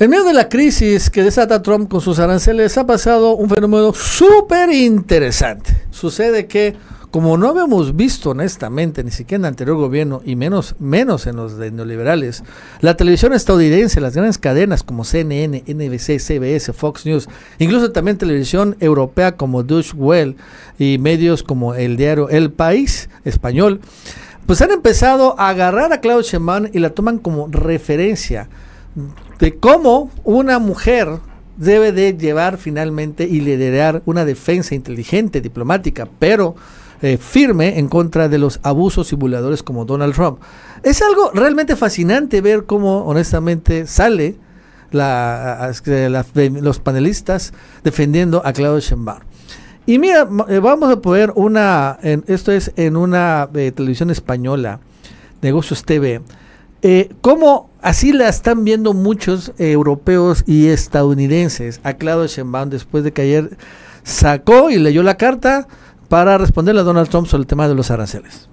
En medio de la crisis que desata Trump con sus aranceles ha pasado un fenómeno súper interesante. Sucede que, como no habíamos visto honestamente, ni siquiera en el anterior gobierno, y menos en los de neoliberales, la televisión estadounidense, las grandes cadenas como CNN, NBC, CBS, Fox News, incluso también televisión europea como Deutsche Welle y medios como el diario El País español, pues han empezado a agarrar a Claudia Sheinbaum y la toman como referencia de cómo una mujer debe de llevar finalmente y liderar una defensa inteligente, diplomática, pero firme en contra de los abusos y burladores como Donald Trump. Es algo realmente fascinante ver cómo honestamente sale los panelistas defendiendo a Claudia Sheinbaum. Y mira, vamos a poner esto es en una televisión española, Negocios TV, cómo así la están viendo muchos europeos y estadounidenses a Claudia Sheinbaum después de que ayer sacó y leyó la carta para responderle a Donald Trump sobre el tema de los aranceles.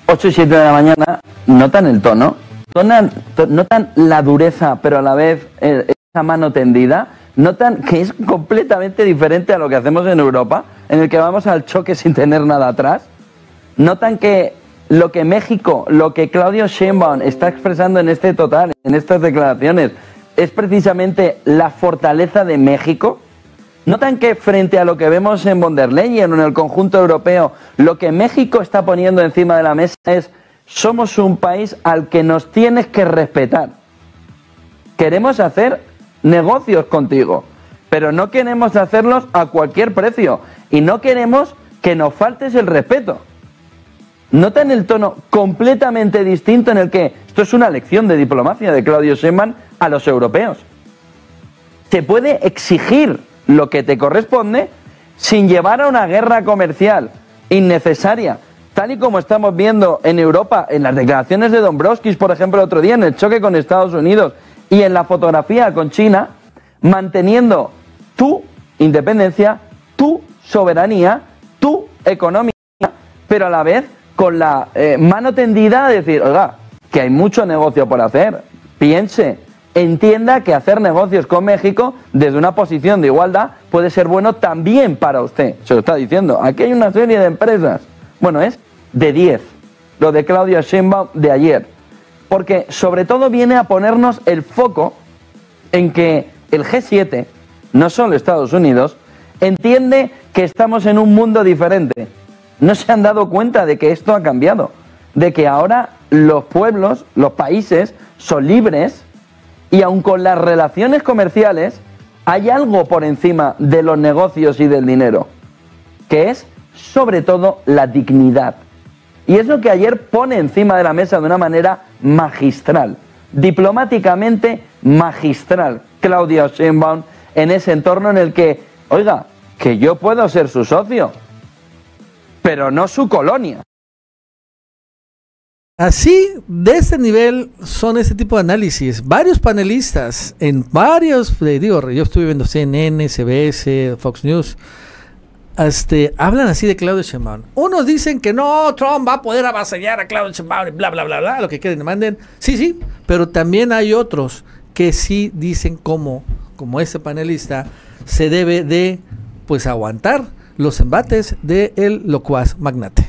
8 y 7 de la mañana, notan el tono, notan la dureza, pero a la vez esa mano tendida, notan que es completamente diferente a lo que hacemos en Europa, en el que vamos al choque sin tener nada atrás. Notan que lo que México, lo que Claudia Sheinbaum está expresando en estas declaraciones, es precisamente la fortaleza de México. ¿Notan que frente a lo que vemos en von der Leyen o en el conjunto europeo, lo que México está poniendo encima de la mesa es: somos un país al que nos tienes que respetar? Queremos hacer negocios contigo, pero no queremos hacerlos a cualquier precio y no queremos que nos faltes el respeto. ¿Notan el tono completamente distinto en el que esto es una lección de diplomacia de Claudia Sheinbaum a los europeos? Se puede exigir lo que te corresponde sin llevar a una guerra comercial innecesaria, tal y como estamos viendo en Europa, en las declaraciones de Dombrovskis, por ejemplo, el otro día, en el choque con Estados Unidos y en la fotografía con China, manteniendo tu independencia, tu soberanía, tu economía, pero a la vez con la mano tendida de decir: oiga, que hay mucho negocio por hacer, piense, entienda que hacer negocios con México desde una posición de igualdad puede ser bueno también para usted. Se lo está diciendo. Aquí hay una serie de empresas. Bueno, es de 10 lo de Claudia Sheinbaum de ayer, porque sobre todo viene a ponernos el foco en que el G7, no solo Estados Unidos, entiende que estamos en un mundo diferente. No se han dado cuenta de que esto ha cambiado, de que ahora los pueblos, los países son libres, y aun con las relaciones comerciales hay algo por encima de los negocios y del dinero, que es sobre todo la dignidad. Y es lo que ayer pone encima de la mesa de una manera magistral, diplomáticamente magistral, Claudia Sheinbaum, en ese entorno en el que, oiga, que yo puedo ser su socio, pero no su colonia. Así, de este nivel son este tipo de análisis. Varios panelistas en varios, yo estuve viendo CNN, CBS, Fox News, hablan así de Claudia Sheinbaum. Unos dicen que no, Trump va a poder avasallar a Claudia Sheinbaum y bla, bla, bla, bla, lo que quieran y manden. Sí, pero también hay otros que sí dicen como este panelista, se debe de, pues, aguantar los embates de el locuaz magnate.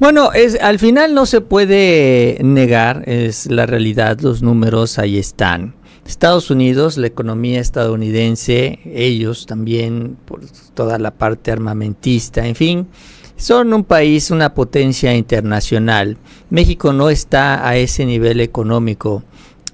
Bueno, al final no se puede negar, es la realidad, los números ahí están. Estados Unidos, la economía estadounidense, ellos también, por toda la parte armamentista, en fin, son un país, una potencia internacional. México no está a ese nivel económico,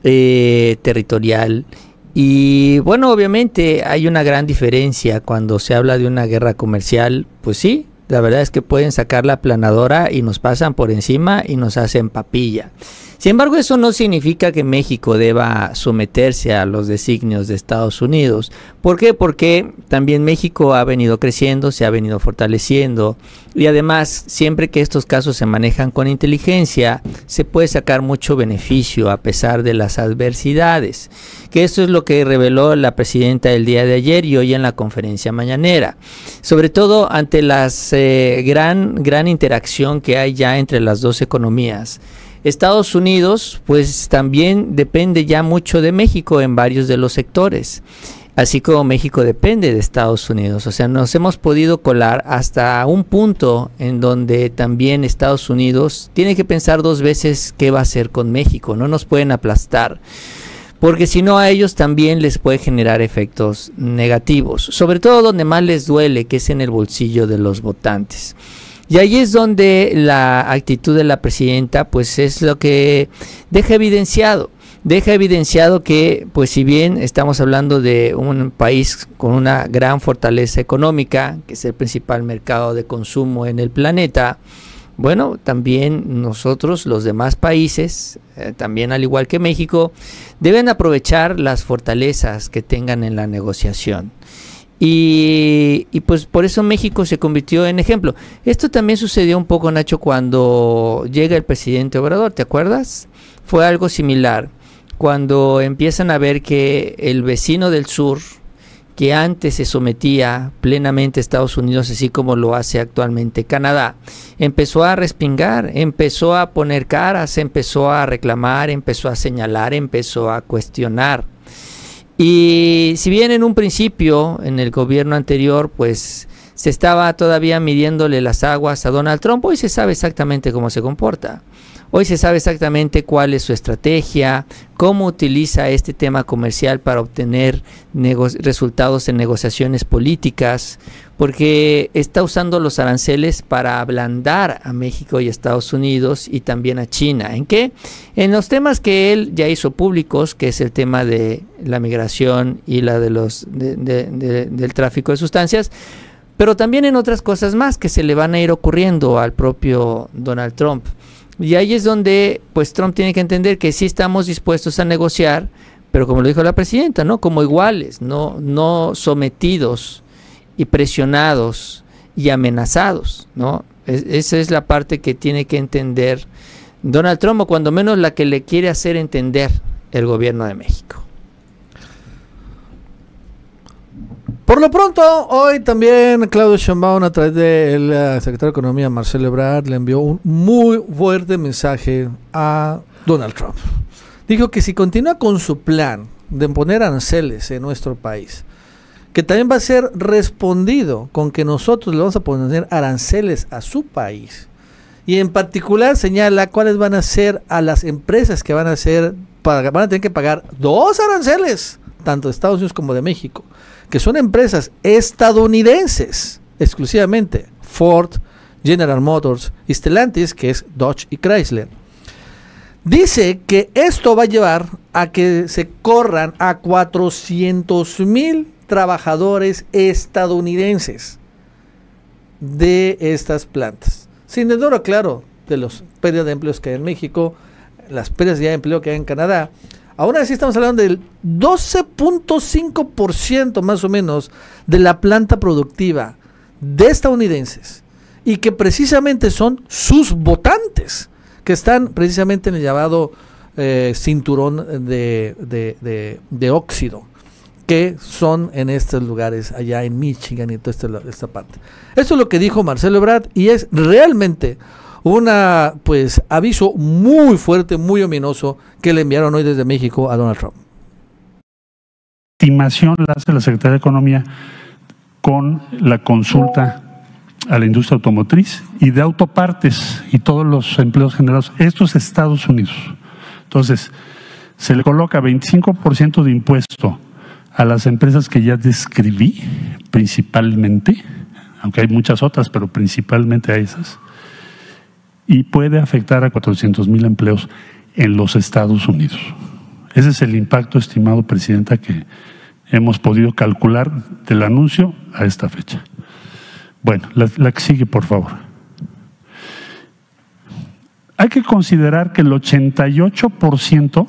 territorial. Y bueno, obviamente hay una gran diferencia cuando se habla de una guerra comercial, pues sí. La verdad es que pueden sacar la aplanadora y nos pasan por encima y nos hacen papilla. Sin embargo, eso no significa que México deba someterse a los designios de Estados Unidos. ¿Por qué? Porque también México ha venido creciendo, se ha venido fortaleciendo y además, siempre que estos casos se manejan con inteligencia, se puede sacar mucho beneficio a pesar de las adversidades. Que esto es lo que reveló la presidenta el día de ayer y hoy en la conferencia mañanera. Sobre todo ante las gran interacción que hay ya entre las dos economías. Estados Unidos pues también depende ya mucho de México en varios de los sectores, así como México depende de Estados Unidos. O sea, nos hemos podido colar hasta un punto en donde también Estados Unidos tiene que pensar dos veces qué va a hacer con México. No nos pueden aplastar, porque si no a ellos también les puede generar efectos negativos, sobre todo donde más les duele, que es en el bolsillo de los votantes. Y ahí es donde la actitud de la presidenta pues es lo que deja evidenciado que pues si bien estamos hablando de un país con una gran fortaleza económica, que es el principal mercado de consumo en el planeta, bueno, también nosotros, los demás países, también al igual que México, deben aprovechar las fortalezas que tengan en la negociación. Y pues por eso México se convirtió en ejemplo. Esto también sucedió un poco, Nacho, cuando llega el presidente Obrador, ¿te acuerdas? Fue algo similar, cuando empiezan a ver que el vecino del sur, que antes se sometía plenamente a Estados Unidos, así como lo hace actualmente Canadá, empezó a respingar, empezó a poner caras, empezó a reclamar, empezó a señalar, empezó a cuestionar. Y si bien en un principio, en el gobierno anterior, pues se estaba todavía midiéndole las aguas a Donald Trump, hoy se sabe exactamente cómo se comporta. Hoy se sabe exactamente cuál es su estrategia, cómo utiliza este tema comercial para obtener resultados en negociaciones políticas, porque está usando los aranceles para ablandar a México y a Estados Unidos y también a China. ¿En qué? En los temas que él ya hizo públicos, que es el tema de la migración y la de del tráfico de sustancias, pero también en otras cosas más que se le van a ir ocurriendo al propio Donald Trump. Y ahí es donde pues Trump tiene que entender que sí estamos dispuestos a negociar, pero como lo dijo la presidenta, ¿no? Como iguales, no sometidos y presionados y amenazados, ¿no? Esa es la parte que tiene que entender Donald Trump, o cuando menos la que le quiere hacer entender el gobierno de México. Por lo pronto, hoy también Claudio Sheinbaum, a través del secretario de Economía, Marcelo Ebrard, le envió un muy fuerte mensaje a Donald Trump. Dijo que si continúa con su plan de poner aranceles en nuestro país, que también va a ser respondido con que nosotros le vamos a poner aranceles a su país. Y en particular señala cuáles van a ser a las empresas que van a tener que pagar 2 aranceles, tanto de Estados Unidos como de México, que son empresas estadounidenses exclusivamente: Ford, General Motors y Stellantis, que es Dodge y Chrysler. Dice que esto va a llevar a que se corran a 400,000 trabajadores estadounidenses de estas plantas. Sin duda, claro, de los pérdidas de empleos que hay en México, las pérdidas de empleo que hay en Canadá. Aún así estamos hablando del 12.5% más o menos de la planta productiva de estadounidenses, y que precisamente son sus votantes, que están precisamente en el llamado cinturón de óxido, que son en estos lugares, allá en Michigan y toda esta parte. Eso es lo que dijo Marcelo Ebrard, y es realmente una aviso muy fuerte, muy ominoso, que le enviaron hoy desde México a Donald Trump. Estimación la hace la Secretaría de Economía con la consulta a la industria automotriz y de autopartes y todos los empleos generados. Esto es Estados Unidos. Entonces, se le coloca 25% de impuesto a las empresas que ya describí, principalmente, aunque hay muchas otras, pero principalmente a esas, y puede afectar a 400,000 empleos en los Estados Unidos. Ese es el impacto estimado, Presidenta, que hemos podido calcular del anuncio a esta fecha. Bueno, la que sigue, por favor. Hay que considerar que el 88%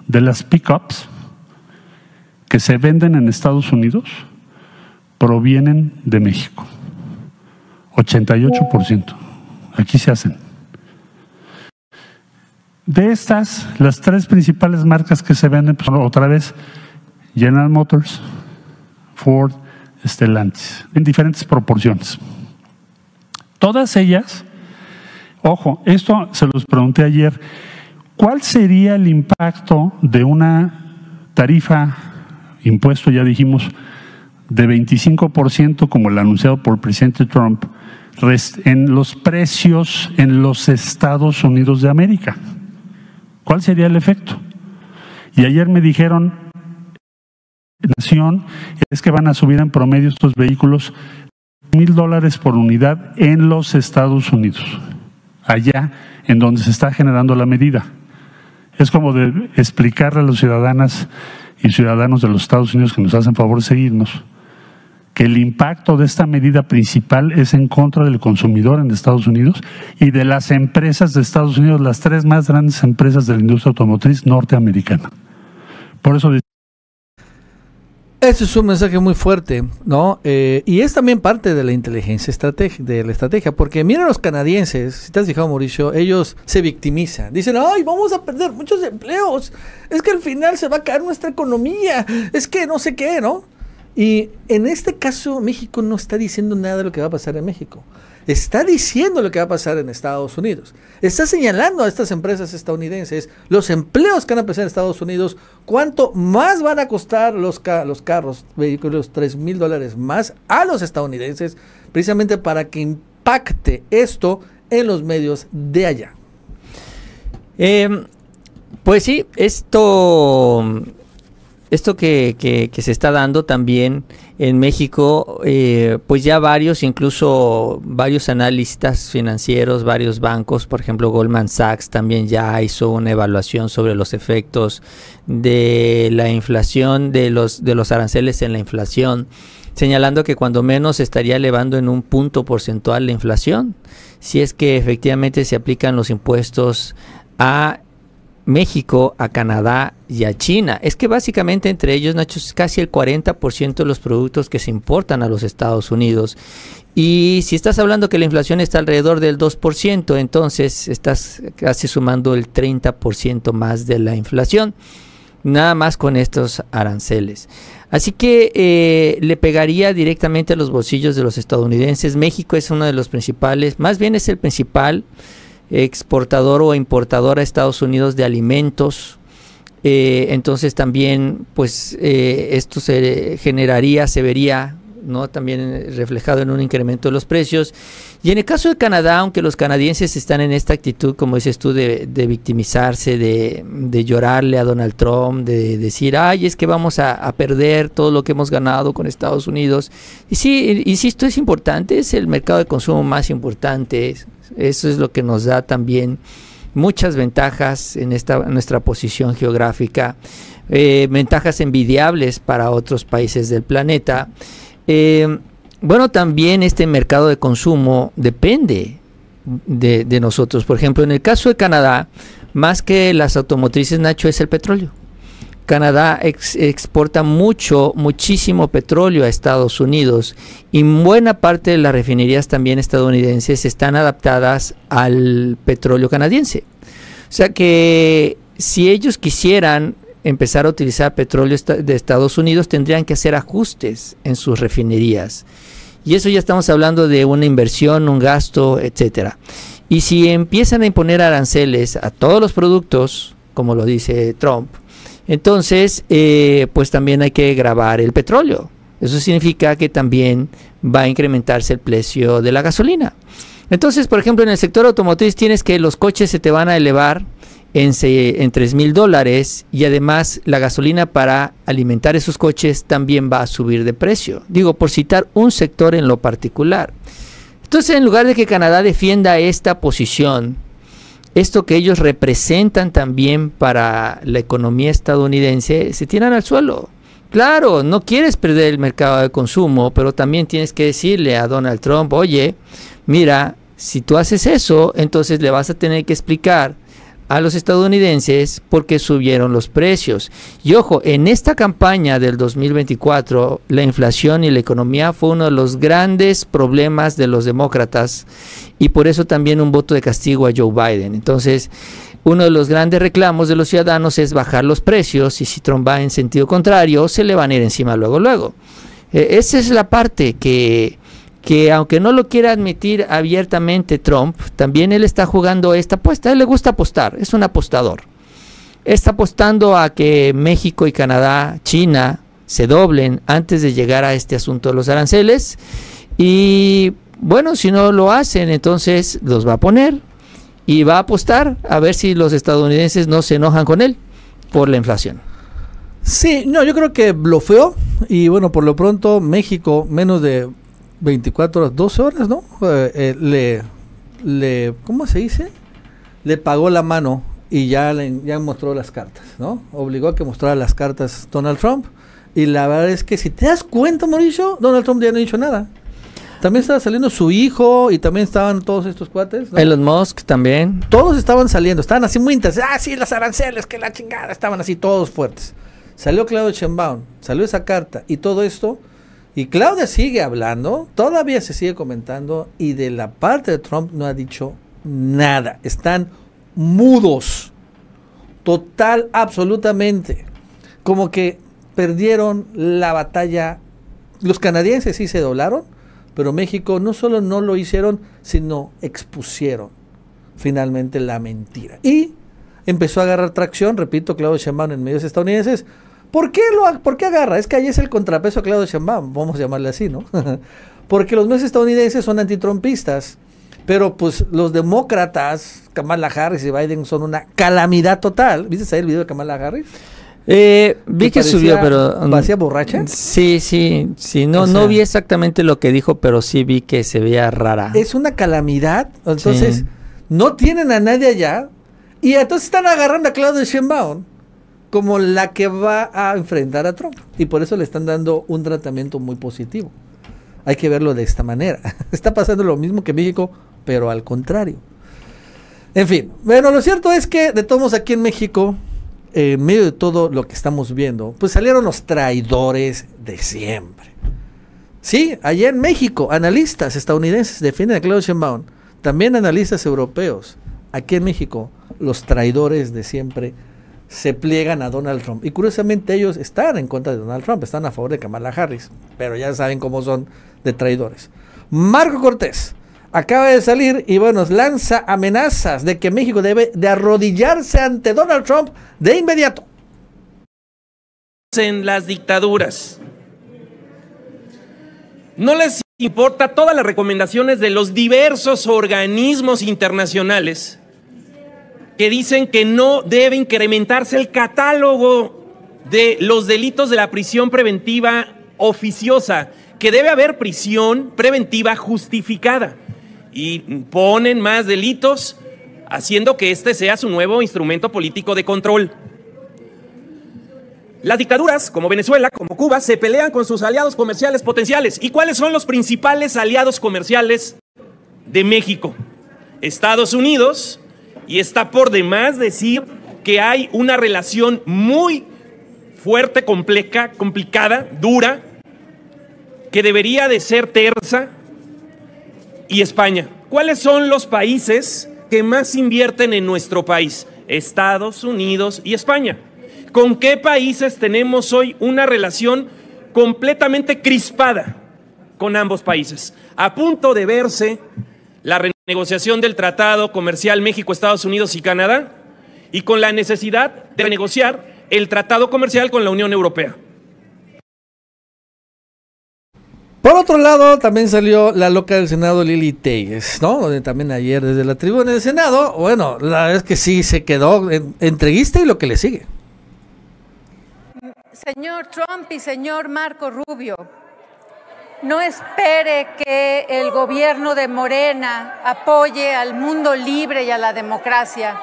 de las pick-ups que se venden en Estados Unidos provienen de México. 88%. Aquí se hacen. De estas, las 3 principales marcas que se venden son otra vez General Motors, Ford, Stellantis, en diferentes proporciones. Todas ellas Ojo, esto se los pregunté ayer. ¿Cuál sería el impacto de una tarifa, impuesto, ya dijimos, de 25%, como el anunciado por el presidente Trump, en los precios en los Estados Unidos de América? ¿Cuál sería el efecto? Y ayer me dijeron, Nación, es que van a subir en promedio estos vehículos $1,000 por unidad en los Estados Unidos, allá en donde se está generando la medida. Es como de explicarle a los ciudadanas y ciudadanos de los Estados Unidos que nos hacen favor de seguirnos, que el impacto de esta medida principal es en contra del consumidor en Estados Unidos y de las empresas de Estados Unidos, las 3 más grandes empresas de la industria automotriz norteamericana. Por eso ese es un mensaje muy fuerte, ¿no? Y es también parte de la inteligencia estrategia, porque miren los canadienses, si te has fijado, Mauricio, ellos se victimizan, dicen, ay, vamos a perder muchos empleos, es que al final se va a caer nuestra economía, es que no sé qué, ¿no? Y en este caso, México no está diciendo nada de lo que va a pasar en México. Está diciendo lo que va a pasar en Estados Unidos. Está señalando a estas empresas estadounidenses los empleos que van a empezar en Estados Unidos, cuánto más van a costar los carros, vehículos, $3,000 más a los estadounidenses, precisamente para que impacte esto en los medios de allá. Pues sí, esto que se está dando también en México, pues ya incluso varios analistas financieros, varios bancos, por ejemplo Goldman Sachs también ya hizo una evaluación sobre los efectos de la inflación, de los aranceles en la inflación, señalando que cuando menos se estaría elevando en un punto porcentual la inflación, si es que efectivamente se aplican los impuestos a México, a Canadá y a China. Es que básicamente entre ellos, Nacho, es casi el 40% de los productos que se importan a los Estados Unidos. Y si estás hablando que la inflación está alrededor del 2%, entonces estás casi sumando el 30% más de la inflación, nada más con estos aranceles. Así que le pegaría directamente a los bolsillos de los estadounidenses. México es uno de los principales, más bien es el principal exportador o importador a Estados Unidos de alimentos, entonces también pues esto se vería, ¿no?, también reflejado en un incremento de los precios. Y en el caso de Canadá, aunque los canadienses están en esta actitud, como dices tú, de victimizarse, de llorarle a Donald Trump, de decir, ay, es que vamos a perder todo lo que hemos ganado con Estados Unidos. Y sí, insisto, es importante, es el mercado de consumo más importante. Eso es lo que nos da también muchas ventajas en nuestra posición geográfica, ventajas envidiables para otros países del planeta. Bueno, también este mercado de consumo depende de nosotros. Por ejemplo, en el caso de Canadá, más que las automotrices, Nacho, es el petróleo. Canadá exporta muchísimo petróleo a Estados Unidos y buena parte de las refinerías también estadounidenses están adaptadas al petróleo canadiense. O sea que si ellos quisieran empezar a utilizar petróleo de Estados Unidos, tendrían que hacer ajustes en sus refinerías. Y eso ya estamos hablando de una inversión, un gasto, etcétera. Y si empiezan a imponer aranceles a todos los productos, como lo dice Trump, entonces pues también hay que gravar el petróleo. Eso significa que también va a incrementarse el precio de la gasolina. Entonces, por ejemplo, en el sector automotriz tienes que los coches se te van a elevar en $3,000 y además la gasolina para alimentar esos coches también va a subir de precio. Digo, por citar un sector en lo particular. Entonces, en lugar de que Canadá defienda esta posición, esto que ellos representan también para la economía estadounidense, se tiran al suelo. Claro, no quieres perder el mercado de consumo, pero también tienes que decirle a Donald Trump, oye, mira, si tú haces eso, entonces le vas a tener que explicar a los estadounidenses por qué subieron los precios. Y ojo, en esta campaña del 2024, la inflación y la economía fue uno de los grandes problemas de los demócratas y por eso también un voto de castigo a Joe Biden. Entonces, uno de los grandes reclamos de los ciudadanos es bajar los precios y si Trump va en sentido contrario, se le van a ir encima luego. Esa es la parte que que aunque no lo quiera admitir abiertamente Trump, también él está jugando esta apuesta. A él le gusta apostar, es un apostador. Está apostando a que México y Canadá, China, se doblen antes de llegar a este asunto de los aranceles. Y bueno, si no lo hacen, entonces los va a poner y va a apostar a ver si los estadounidenses no se enojan con él por la inflación. Sí, no, yo creo que blofeó y bueno, por lo pronto México, menos de 24 horas, 12 horas, ¿no? ¿Cómo se dice? Le pagó la mano y ya mostró las cartas, ¿no? Obligó a que mostrara las cartas Donald Trump. Y la verdad es que si te das cuenta, Mauricio, Donald Trump ya no ha dicho nada. También estaba saliendo su hijo y también estaban todos estos cuates, ¿no? Elon Musk también. Todos estaban saliendo, estaban así muy intensos. Ah, sí, las aranceles, que la chingada. Estaban así todos fuertes. Salió Claudia Sheinbaum, salió esa carta y todo esto. Y Claudia sigue hablando, todavía se sigue comentando y de la parte de Trump no ha dicho nada. Están mudos. Total, absolutamente. Como que perdieron la batalla. Los canadienses sí se doblaron, pero México no solo no lo hicieron, sino expusieron finalmente la mentira. Y empezó a agarrar tracción, repito, Claudia Sheinbaum en medios estadounidenses. ¿Por qué agarra? Es que ahí es el contrapeso a Claudia Sheinbaum, vamos a llamarle así, ¿no? Porque los medios estadounidenses son antitrumpistas, pero pues los demócratas, Kamala Harris y Biden, son una calamidad total. ¿Viste ahí el video de Kamala Harris? Vi que subió, pero ¿parecía borracha? Sí, no, o sea, no vi exactamente lo que dijo, pero sí vi que se veía rara. Es una calamidad, entonces sí. No tienen a nadie allá y entonces están agarrando a Claudia Sheinbaum como la que va a enfrentar a Trump y por eso le están dando un tratamiento muy positivo. Hay que verlo de esta manera. Está pasando lo mismo que México, pero al contrario. En fin, bueno, lo cierto es que de todos modos aquí en México, en medio de todo lo que estamos viendo, pues salieron los traidores de siempre. Sí, allá en México, analistas estadounidenses defienden a Claudia Sheinbaum, también analistas europeos. Aquí en México, los traidores de siempre se pliegan a Donald Trump. Y curiosamente ellos están en contra de Donald Trump, están a favor de Kamala Harris, pero ya saben cómo son de traidores. Marco Cortés acaba de salir y bueno, lanza amenazas de que México debe de arrodillarse ante Donald Trump de inmediato. En las dictaduras no les importa todas las recomendaciones de los diversos organismos internacionales que dicen que no debe incrementarse el catálogo de los delitos de la prisión preventiva oficiosa, que debe haber prisión preventiva justificada. Y ponen más delitos, haciendo que este sea su nuevo instrumento político de control. Las dictaduras, como Venezuela, como Cuba, se pelean con sus aliados comerciales potenciales. ¿Y cuáles son los principales aliados comerciales de México? Estados Unidos, y está por demás decir que hay una relación muy fuerte, complicada, dura, que debería de ser tersa, y España. ¿Cuáles son los países que más invierten en nuestro país? Estados Unidos y España. ¿Con qué países tenemos hoy una relación completamente crispada con ambos países? A punto de verse la renegociación del Tratado Comercial México, Estados Unidos y Canadá, y con la necesidad de renegociar el Tratado Comercial con la Unión Europea. Por otro lado, también salió la loca del Senado, Lili Téllez, ¿no? Donde también ayer desde la tribuna del Senado, bueno, la verdad es que sí se quedó entreguista y lo que le sigue. Señor Trump y señor Marco Rubio, no espere que el gobierno de Morena apoye al mundo libre y a la democracia.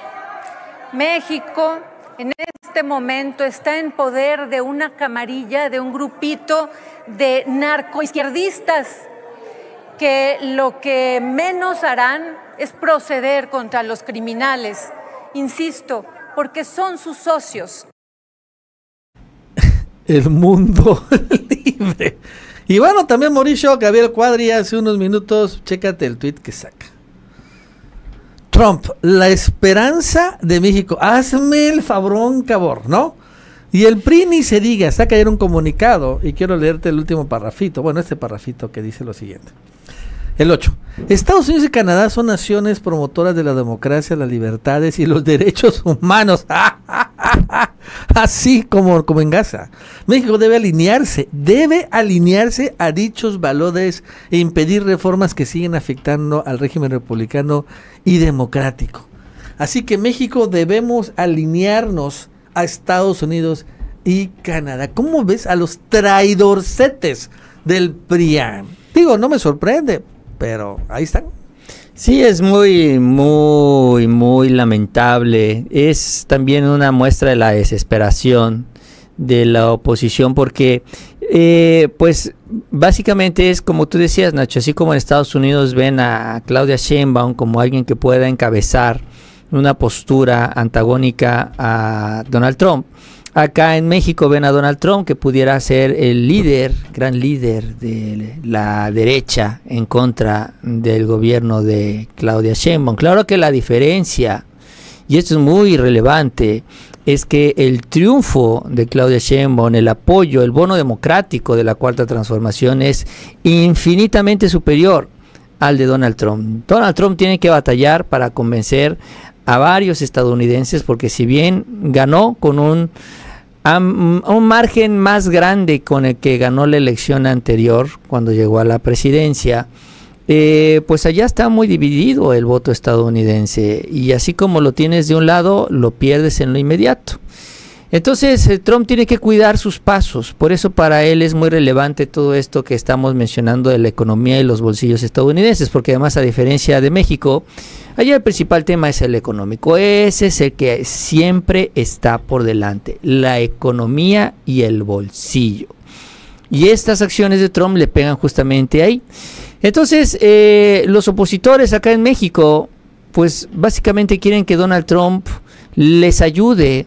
México en este momento está en poder de una camarilla, de un grupito de narcoizquierdistas que lo que menos harán es proceder contra los criminales, insisto, porque son sus socios. El mundo libre. Y bueno, también Mauricio Gabriel Cuadri hace unos minutos, chécate el tweet que saca. Trump, la esperanza de México. Hazme el fabrón, cabrón, ¿no? Y el PRI ni se diga, saca ayer un comunicado y quiero leerte el último parrafito, bueno, este parrafito que dice lo siguiente. El 8. Estados Unidos y Canadá son naciones promotoras de la democracia, las libertades y los derechos humanos. Así como en Gaza. México debe alinearse a dichos valores e impedir reformas que siguen afectando al régimen republicano y democrático. Así que México debemos alinearnos a Estados Unidos y Canadá. ¿Cómo ves a los traidorcetes del PRIAN? Digo, no me sorprende, pero ahí están. Sí, es muy lamentable. Es también una muestra de la desesperación de la oposición, porque pues básicamente es como tú decías, Nacho, así como en Estados Unidos ven a Claudia Sheinbaum como alguien que pueda encabezar una postura antagónica a Donald Trump. Acá en México ven a Donald Trump que pudiera ser el gran líder de la derecha en contra del gobierno de Claudia Sheinbaum. Claro que la diferencia, y esto es muy relevante, es que el triunfo de Claudia Sheinbaum, el apoyo, el bono democrático de la Cuarta Transformación es infinitamente superior al de Donald Trump. Donald Trump tiene que batallar para convencer a varios estadounidenses, porque si bien ganó con un margen más grande con el que ganó la elección anterior cuando llegó a la presidencia, pues allá está muy dividido el voto estadounidense, y así como lo tienes de un lado, lo pierdes en lo inmediato. Entonces Trump tiene que cuidar sus pasos. Por eso para él es muy relevante todo esto que estamos mencionando de la economía y los bolsillos estadounidenses, porque además, a diferencia de México, allá el principal tema es el económico. Ese es el que siempre está por delante, la economía y el bolsillo. Y estas acciones de Trump le pegan justamente ahí. Entonces los opositores acá en México pues básicamente quieren que Donald Trump les ayude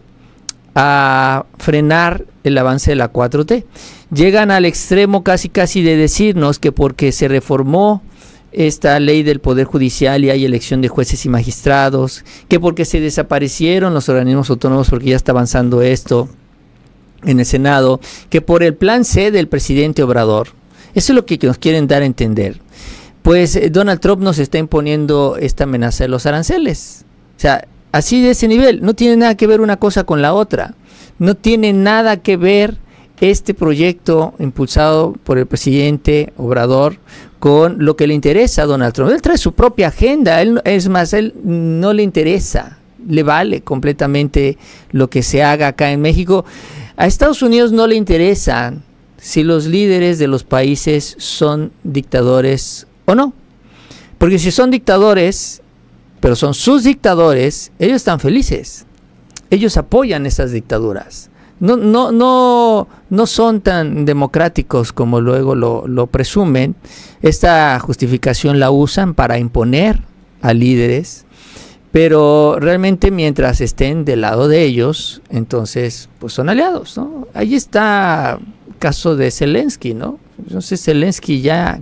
a frenar el avance de la 4T. Llegan al extremo casi de decirnos que porque se reformó esta ley del Poder Judicial y hay elección de jueces y magistrados, que porque se desaparecieron los organismos autónomos porque ya está avanzando esto en el Senado, que por el plan C del presidente Obrador. Eso es lo que nos quieren dar a entender. Pues Donald Trump nos está imponiendo esta amenaza de los aranceles. O sea, así de ese nivel. No tiene nada que ver una cosa con la otra. No tiene nada que ver este proyecto impulsado por el presidente Obrador con lo que le interesa a Donald Trump. Él trae su propia agenda. Él no le interesa. Le vale completamente lo que se haga acá en México. A Estados Unidos no le interesa si los líderes de los países son dictadores o no. Porque si son dictadores, pero son sus dictadores, ellos están felices. Ellos apoyan esas dictaduras. No son tan democráticos como luego lo presumen. Esta justificación la usan para imponer a líderes, pero realmente mientras estén del lado de ellos, entonces pues son aliados, ¿no? Ahí está el caso de Zelensky, ¿no? Entonces Zelensky ya,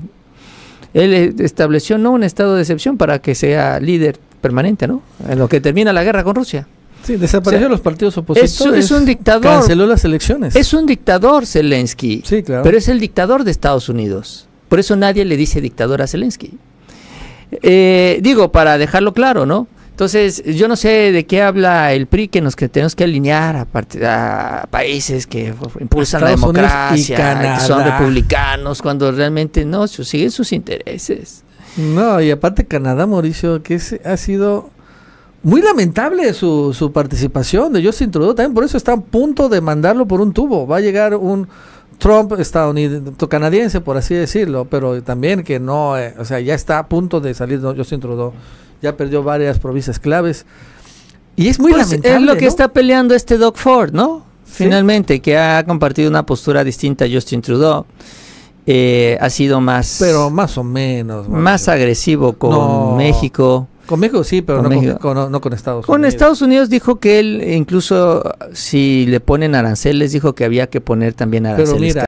él estableció no un estado de excepción para que sea líder permanente, ¿no? En lo que termina la guerra con Rusia. Sí, desapareció los partidos opositores. Es un dictador. Canceló las elecciones. Es un dictador Zelensky. Sí, claro. Pero es el dictador de Estados Unidos. Por eso nadie le dice dictador a Zelensky. Digo, para dejarlo claro, ¿no? Entonces, yo no sé de qué habla el PRI, que tenemos que alinear a países que impulsan la democracia, que son republicanos, cuando realmente no, siguen sus intereses. No, y aparte Canadá, Mauricio, que ha sido muy lamentable su participación de Justin Trudeau, también por eso está a punto de mandarlo por un tubo. Va a llegar un Trump canadiense, por así decirlo, pero también que no, o sea, ya está a punto de salir Justin Trudeau. Ya perdió varias provincias claves. Y es muy lamentable, es lo que ¿no? está peleando Doug Ford, ¿no? Sí. Finalmente, que ha compartido una postura distinta a Justin Trudeau. Ha sido más... Pero más o menos. Más agresivo con México. Con México sí, pero no con Estados Unidos. Con Estados Unidos dijo que él, incluso si le ponen aranceles, dijo que había que poner también aranceles. Pero mira,